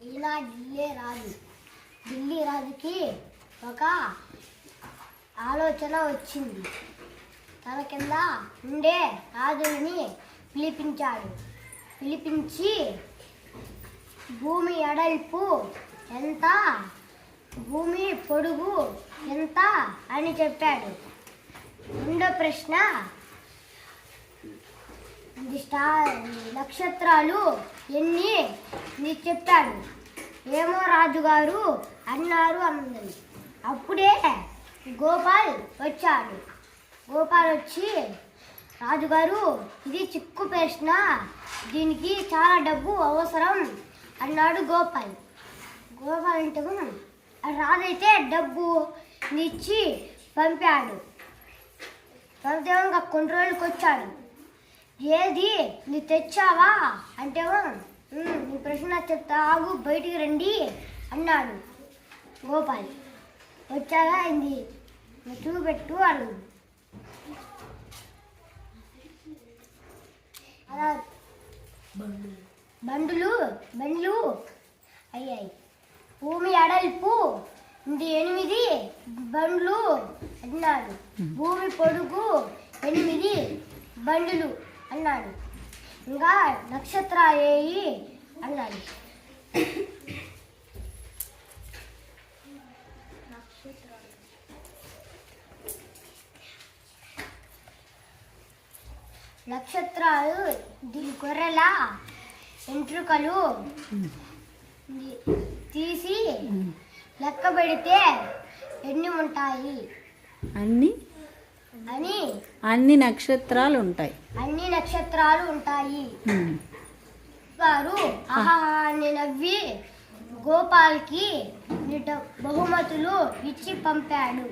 ఈయన ఢిల్లీ రాజుకి ఒక ఆలోచన వచ్చింది. తన కింద ఉండే రాజుని పిలిపించి భూమి ఎడల్పు ఎంత, భూమి పొడుగు ఎంత అని చెప్పాడు. రెండో ప్రశ్న, నక్షత్రాలు ఎన్ని చెప్పాడు. ఏమో రాజుగారు అన్నారు అన్నది. అప్పుడే గోపాల్ వచ్చాడు. గోపాల్ వచ్చి, రాజుగారు ఇది చిక్కు ప్రశ్న, దీనికి చాలా డబ్బు అవసరం అన్నాడు గోపాల్. గోపాల్ అంటే రాజైతే డబ్బు ఇచ్చి పంపాడు. పంపితే ఇంకా కొన్ని రోజులకి వచ్చాడు. ఏది నీ తెచ్చావా అంటే, నీ ప్రశ్న చెప్తా, ఆగు బయటికి రండి అన్నాడు గోపాల్. వచ్చాగా అయింది, చూపెట్టు అన్నాడు. అలా బండ్లు అయ్యాయి. భూమి ఎడల్పు 8 బండ్లు అన్నాడు. భూమి పొడుగు 8 బండ్లు అన్నాడు. ఇంకా నక్షత్రాలు ఏయి అన్నాడు. నక్షత్రాలు గొర్రెల వెంట్రుకలు తీసి లెక్క పెడితే ఎన్ని ఉంటాయి అన్ని నక్షత్రాలు ఉంటాయి. వారు ఆహా అని నవ్వి గోపాల్కి బహుమతులు ఇచ్చి పంపాడు.